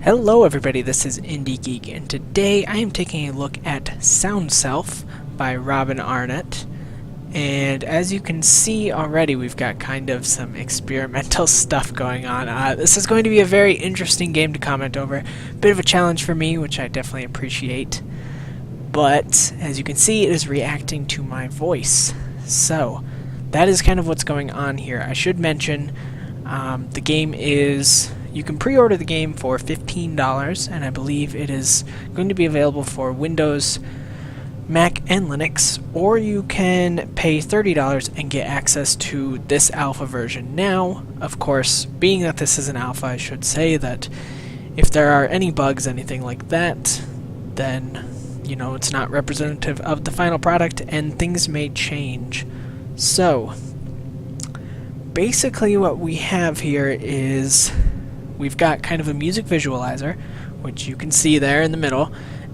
Hello everybody, this is IndieGeek, and today I am taking a look at Soundself by Robin Arnott. And as you can see already, we've got kind of some experimental stuff going on. This is going to be a very interesting game to comment over. Bit of a challenge for me, which I definitely appreciate. But, as you can see, it is reacting to my voice. So, that is kind of what's going on here. I should mention, the game is... You can pre-order the game for $15, and I believe it is going to be available for Windows, Mac, and Linux, or you can pay $30 and get access to this alpha version. Now, of course, being that this is an alpha, I should say that if there are any bugs, anything like that, then, you know, it's not representative of the final product, and things may change. So, basically what we have here is... We've got kind of a music visualizer, which you can see there in the middle,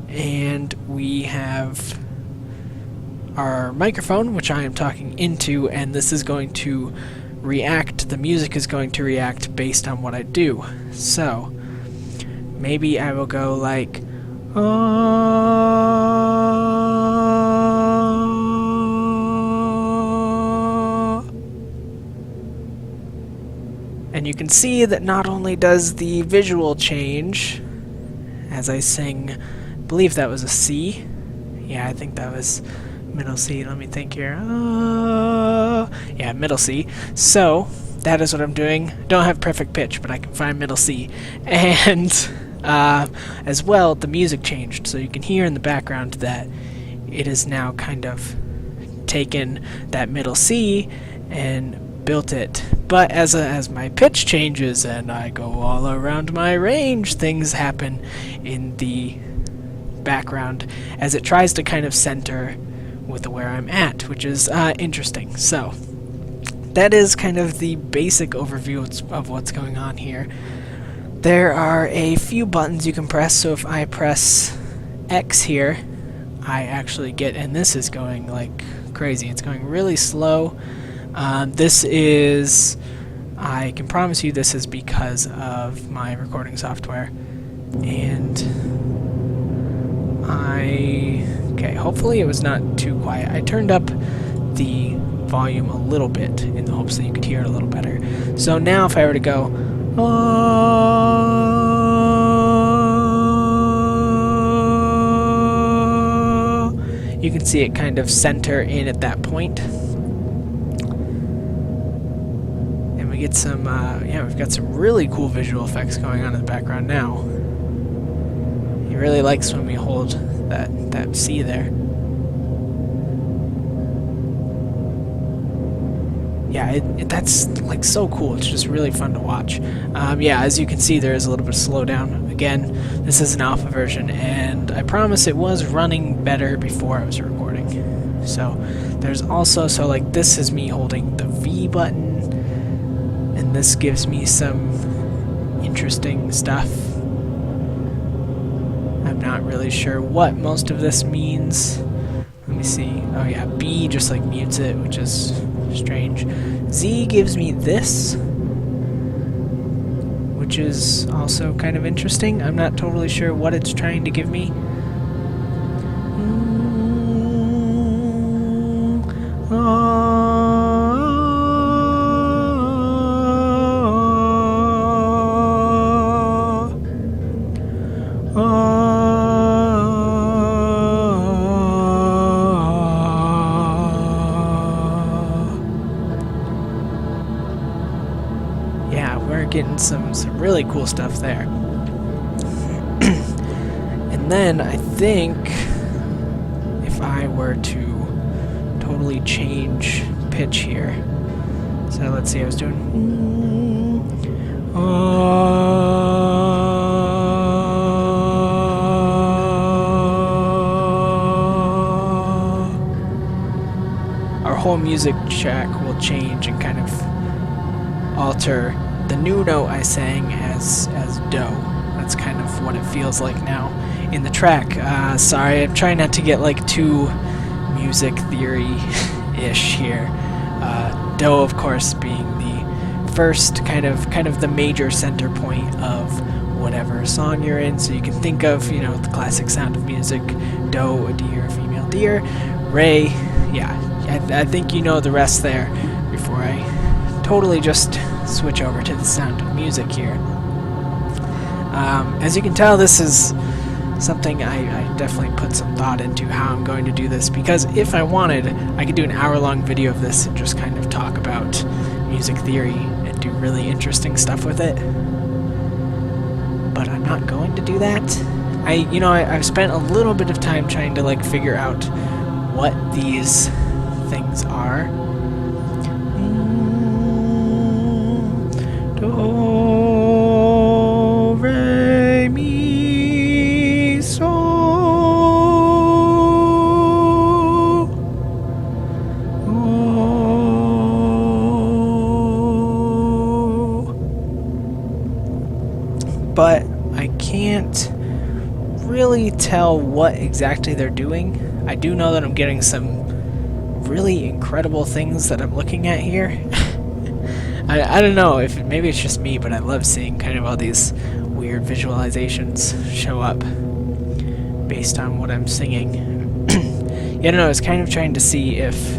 and we have our microphone, which I am talking into, and this is going to react, the music is going to react based on what I do. So, maybe I will go like, and you can see that not only does the visual change as I sing, I believe that was a C. Yeah, I think that was middle C. Let me think here. Yeah, middle C. So, that is what I'm doing. Don't have perfect pitch, but I can find middle C. And as well, the music changed. So you can hear in the background that it is now kind of taken that middle C and built it. But as my pitch changes and I go all around my range, things happen in the background as it tries to kind of center with where I'm at, which is interesting. So that is kind of the basic overview of what's going on here. There are a few buttons you can press, so if I press X here, I actually get, and this is going like crazy, it's going really slow. This is, I can promise you this is because of my recording software, and okay, hopefully it was not too quiet. I turned up the volume a little bit in the hopes that you could hear it a little better. So now if I were to go, you can see it kind of center in at that point. Get some, yeah, we've got some really cool visual effects going on in the background now. He really likes when we hold that C there. Yeah, that's like so cool. It's just really fun to watch. Yeah, as you can see, there is a little bit of slowdown. Again, this is an alpha version, and I promise it was running better before I was recording. So there's also, so like this is me holding the V button. And this gives me some interesting stuff. I'm not really sure what most of this means. Let me see. Oh yeah, B just like mutes it, which is strange. Z gives me this, which is also kind of interesting. I'm not totally sure what it's trying to give me. Yeah, we're getting some really cool stuff there. And then I think if I were to totally change pitch here, so let's see, I was doing our whole music track will change and kind of alter the new note I sang as do. That's kind of what it feels like now in the track. Sorry, I'm trying not to get like too music theory-ish here. Do, of course, being the first kind of the major center point of whatever song you're in. So you can think of, you know, the classic Sound of Music, doe, a deer, a female deer, re. Yeah, I think you know the rest there before I totally just switch over to the Sound of Music here. As you can tell, this is something I definitely put some thought into how I'm going to do this, because if I wanted, I could do an hour-long video of this and just kind of talk about music theory and do really interesting stuff with it. But I'm not going to do that. I've spent a little bit of time trying to like figure out what these things are. Do, re, mi, so. But I can't really tell what exactly they're doing. I do know that I'm getting some really incredible things that I'm looking at here. I don't know if maybe it's just me, but I love seeing kind of all these weird visualizations show up based on what I'm singing. Yeah, I don't know, I was kind of trying to see if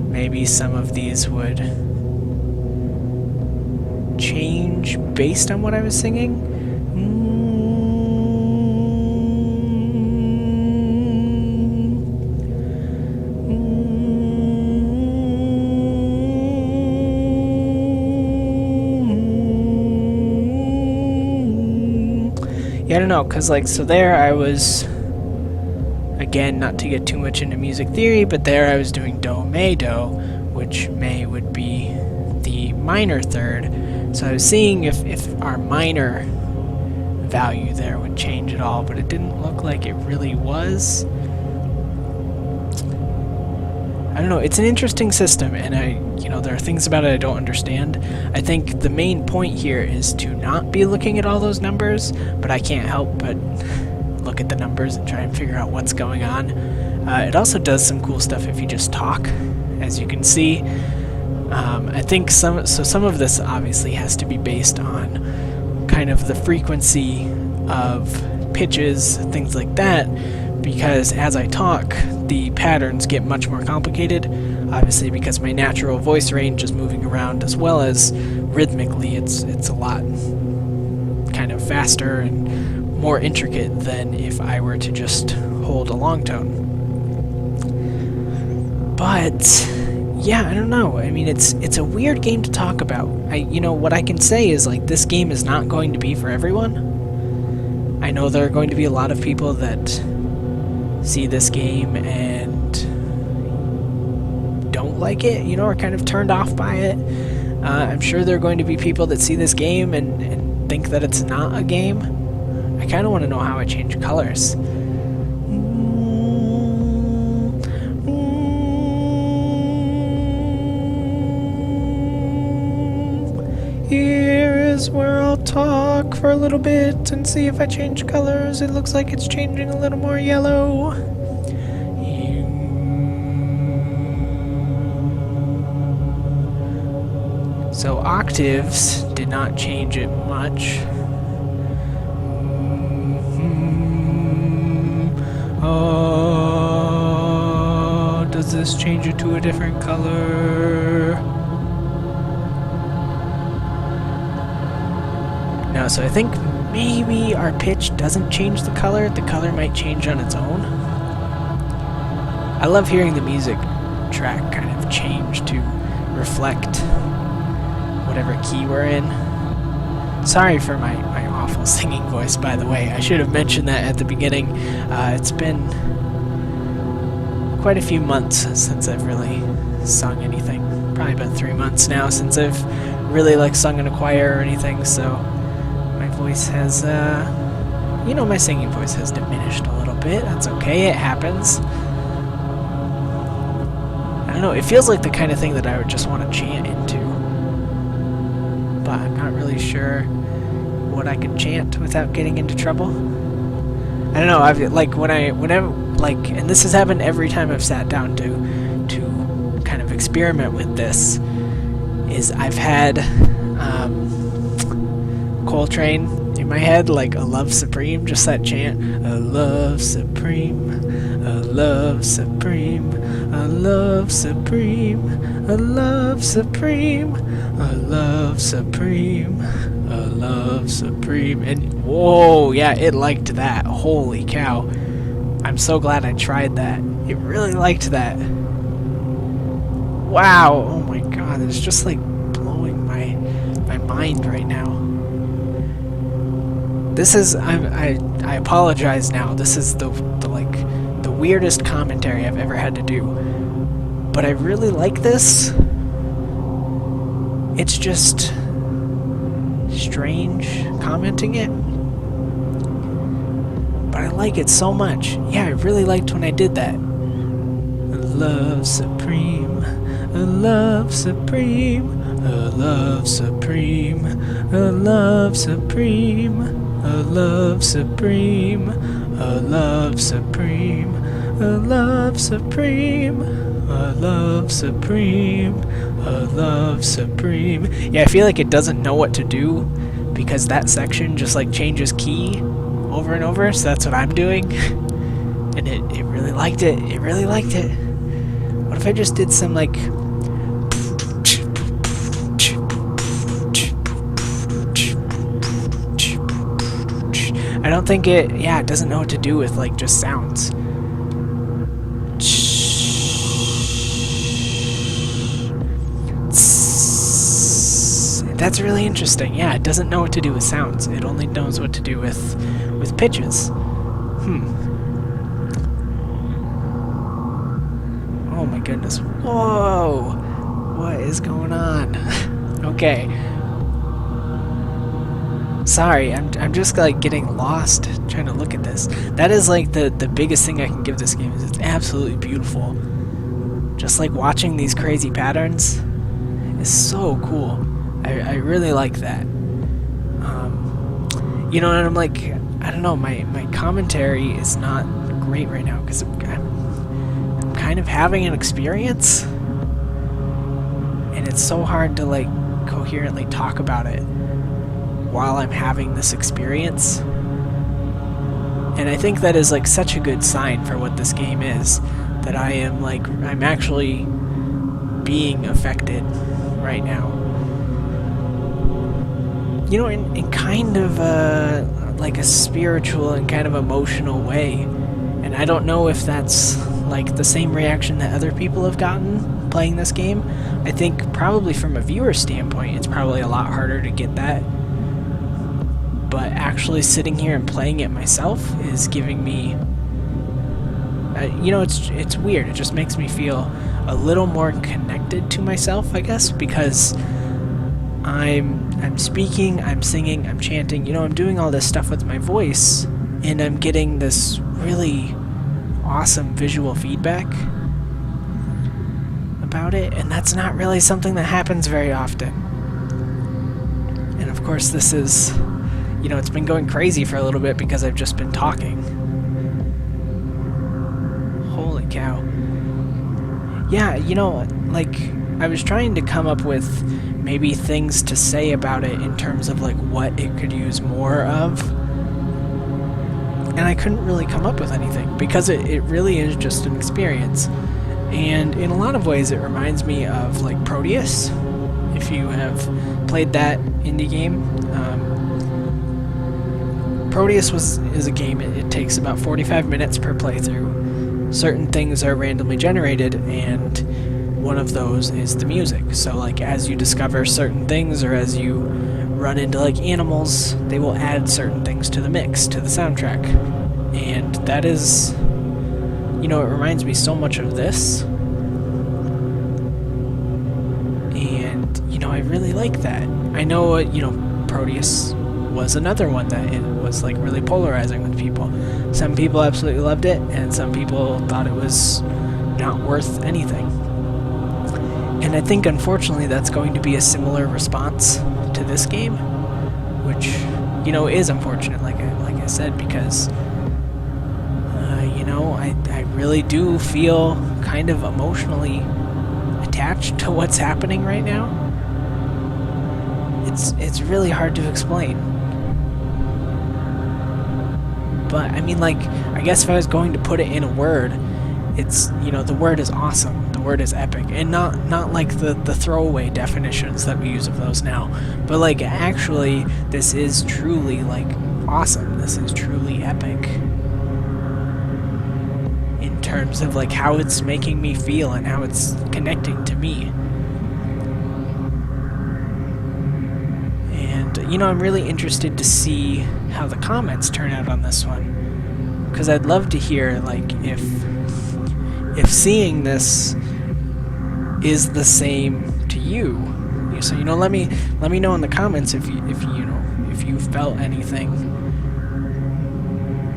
maybe some of these would change based on what I was singing. Yeah, I don't know, because like, so there I was, again, not to get too much into music theory, but there I was doing do, me, do, which me would be the minor third. So I was seeing if our minor value there would change at all, but it didn't look like it really was. I don't know, it's an interesting system, and there are things about it I don't understand. I think the main point here is to not be looking at all those numbers, but I can't help but look at the numbers and try and figure out what's going on. It also does some cool stuff if you just talk, as you can see. I think some of this obviously has to be based on kind of the frequency of pitches, things like that, because as I talk, the patterns get much more complicated, obviously because my natural voice range is moving around, as well as rhythmically it's a lot kind of faster and more intricate than if I were to just hold a long tone. But yeah, I don't know. I mean, it's a weird game to talk about. What I can say is, like, this game is not going to be for everyone. I know there are going to be a lot of people that see this game and don't like it, are kind of turned off by it. I'm sure there are going to be people that see this game and think that it's not a game. I kind of want to know how I change colors. Here is where I'll talk for a little bit and see if I change colors. It looks like it's changing a little more yellow. So octaves did not change it much. Oh, does this change it to a different color? No, so I think maybe our pitch doesn't change the color. The color might change on its own. I love hearing the music track kind of change to reflect whatever key we're in. Sorry for my awful singing voice, by the way. I should have mentioned that at the beginning. It's been quite a few months since I've really sung anything. Probably about 3 months now since I've really sung in a choir or anything, so my voice has, my singing voice has diminished a little bit. That's okay, it happens. I don't know, it feels like the kind of thing that I would just want to chant into. But I'm not really sure what I could chant without getting into trouble. I don't know, and this has happened every time I've sat down to kind of experiment with this, is I've had Coltrane in my head, like a love supreme, just that chant, a love supreme, a love supreme, a love supreme, a love supreme, a love supreme, a love supreme. And whoa, yeah, it liked that. Holy cow. I'm so glad I tried that. It really liked that. Wow, oh my god, it's just like blowing my mind right now. This is, I apologize now. This is the weirdest commentary I've ever had to do. But I really like this. It's just strange commenting it. But I like it so much. Yeah, I really liked when I did that. Love supreme, a love supreme, a love supreme, a love supreme, a love supreme, a love supreme, a love supreme, a love supreme, a love supreme. Yeah, I feel like it doesn't know what to do because that section just like changes key over and over, so that's what I'm doing. And it really liked it. It really liked it. What if I just did some like I don't think it doesn't know what to do with like just sounds. That's really interesting. Yeah, it doesn't know what to do with sounds. It only knows what to do with pitches. Oh my goodness. Whoa! What is going on? Okay. Sorry, I'm just like getting lost trying to look at this. That is like the biggest thing I can give this game is it's absolutely beautiful. Just like watching these crazy patterns is so cool. I really like that. You know, and I'm like, I don't know, my commentary is not great right now because I'm kind of having an experience, and it's so hard to like coherently talk about it while I'm having this experience. And I think that is like such a good sign for what this game is, that I'm actually being affected right now. You know, in kind of like a spiritual and kind of emotional way. And I don't know if that's like the same reaction that other people have gotten playing this game. I think probably from a viewer standpoint, it's probably a lot harder to get that. But actually sitting here and playing it myself is giving me, you know, it's weird. It just makes me feel a little more connected to myself, I guess, because I'm speaking, I'm singing, I'm chanting, you know, I'm doing all this stuff with my voice, and I'm getting this really awesome visual feedback about it, and that's not really something that happens very often. And of course this is, you know, it's been going crazy for a little bit because I've just been talking. Holy cow. Yeah, you know, like, I was trying to come up with maybe things to say about it in terms of like what it could use more of, and I couldn't really come up with anything because it really is just an experience. And in a lot of ways it reminds me of like Proteus, if you have played that indie game. Proteus is a game, it takes about 45 minutes per playthrough. Certain things are randomly generated, and one of those is the music. So like as you discover certain things, or as you run into like animals, they will add certain things to the mix, to the soundtrack. And that is, you know, it reminds me so much of this. And, you know, I really like that. I know, you know, Proteus was another one that it was like really polarizing with people. Some people absolutely loved it, and some people thought it was not worth anything. And I think unfortunately that's going to be a similar response to this game, which, you know, is unfortunate, like I said, because you know, I really do feel kind of emotionally attached to what's happening right now. It's really hard to explain. But I mean, like, I guess if I was going to put it in a word, it's, you know, the word is awesome, the word is epic, and not like the throwaway definitions that we use of those now, but like actually this is truly like awesome, this is truly epic in terms of like how it's making me feel and how it's connecting to me. And you know, I'm really interested to see how the comments turn out on this one, because I'd love to hear like if seeing this is the same to you. So you know, let me know in the comments if you felt anything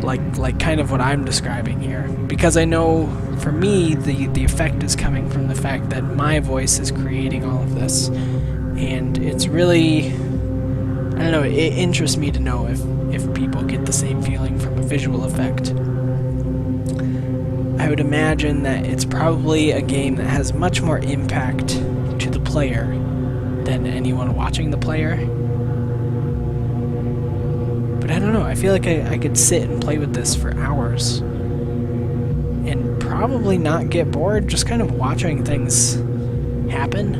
like kind of what I'm describing here, because I know for me the effect is coming from the fact that my voice is creating all of this, and it's really, I don't know, it interests me to know if people get the same feeling from a visual effect. I would imagine that it's probably a game that has much more impact to the player than anyone watching the player. But I don't know, I feel like I could sit and play with this for hours and probably not get bored, just kind of watching things happen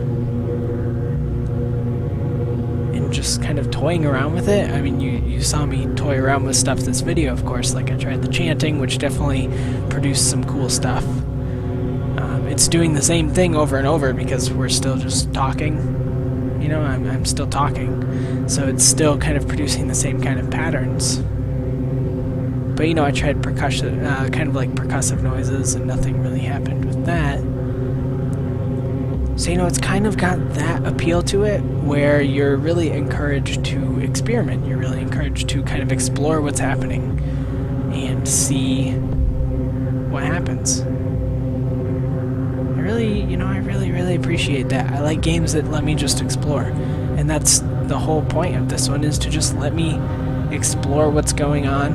and just kind of toying around with it. I mean, you saw me toy around with stuff this video, of course. Like I tried the chanting, which definitely produced some cool stuff. It's doing the same thing over and over because we're still just talking. You know, I'm still talking, so it's still kind of producing the same kind of patterns. But you know, I tried kind of like percussive noises, and nothing really happened with that. So you know, it's kind of got that appeal to it, where you're really encouraged to experiment. You're really encouraged to kind of explore what's happening and see what happens. I really appreciate that. I like games that let me just explore, and that's the whole point of this one, is to just let me explore what's going on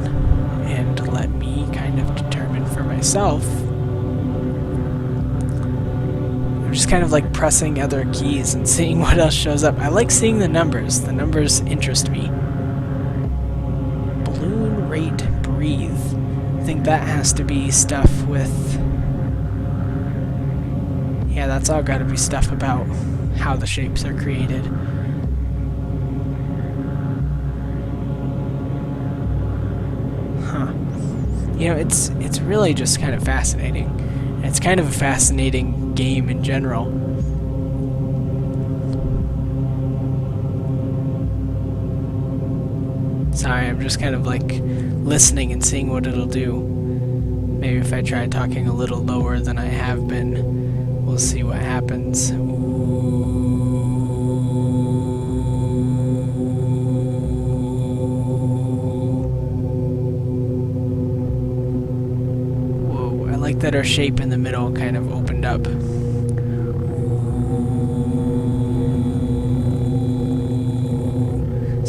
and let me kind of determine for myself. I'm just kind of like pressing other keys and seeing what else shows up. I like seeing the numbers. The numbers interest me. Balloon rate breathe. I think that has to be stuff with... Yeah, that's all got to be stuff about how the shapes are created. Huh. You know, it's really just kind of fascinating. It's kind of a fascinating game in general. Sorry, I'm just kind of like listening and seeing what it'll do. Maybe if I try talking a little lower than I have been, we'll see what happens. Whoa, I like that our shape in the middle kind of opened up.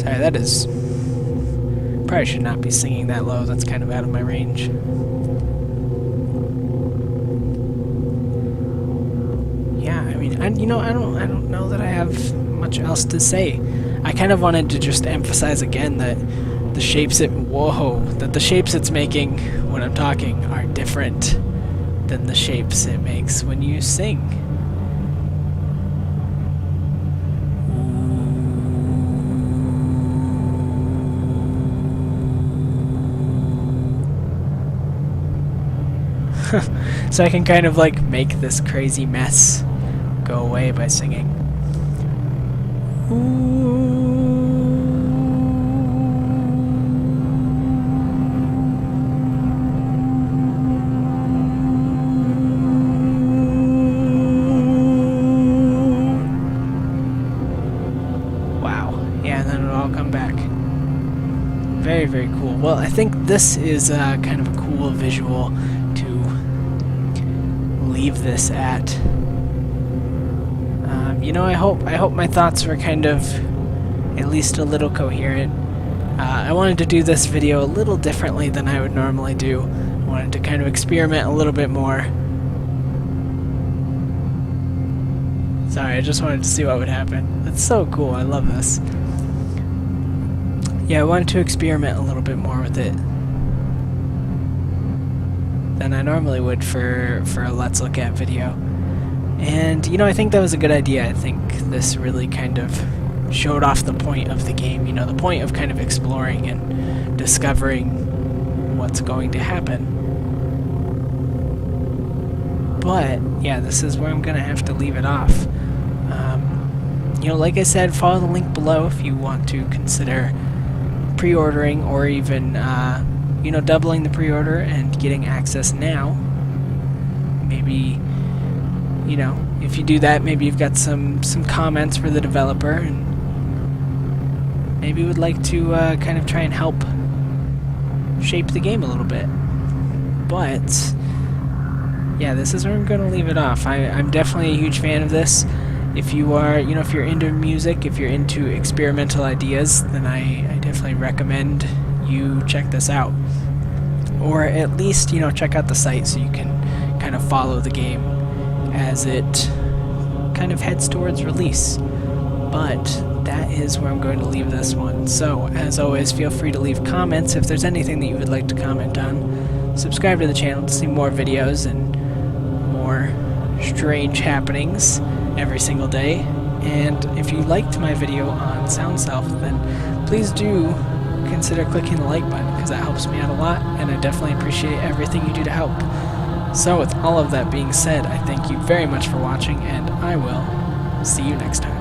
Sorry, that is... Probably should not be singing that low, that's kind of out of my range. I don't know that I have much else to say. I kind of wanted to just emphasize again that the shapes it's making when I'm talking are different than the shapes it makes when you sing. So I can kind of like make this crazy mess go away by singing. Wow. Yeah, and then it'll all come back. Very, very cool. Well, I think this is kind of a cool visual to leave this at. You know, I hope my thoughts were kind of at least a little coherent. I wanted to do this video a little differently than I would normally do. I wanted to kind of experiment a little bit more. Sorry, I just wanted to see what would happen. That's so cool, I love this. Yeah, I wanted to experiment a little bit more with it. than I normally would for a Let's Look At video. And, you know, I think that was a good idea. I think this really kind of showed off the point of the game, you know, the point of kind of exploring and discovering what's going to happen. But, yeah, this is where I'm going to have to leave it off. You know, like I said, follow the link below if you want to consider pre-ordering or even, you know, doubling the pre-order and getting access now. Maybe, you know, if you do that, maybe you've got some comments for the developer and maybe would like to kind of try and help shape the game a little bit. But yeah, this is where I'm going to leave it off. I'm definitely a huge fan of this. If you are, you know, if you're into music, if you're into experimental ideas, then I definitely recommend you check this out. Or at least, you know, check out the site so you can kind of follow the game as it kind of heads towards release. But that is where I'm going to leave this one. So, as always, feel free to leave comments if there's anything that you would like to comment on. Subscribe to the channel to see more videos and more strange happenings every single day. And if you liked my video on Soundself, then please do consider clicking the like button, because that helps me out a lot, and I definitely appreciate everything you do to help. So with all of that being said, I thank you very much for watching, and I will see you next time.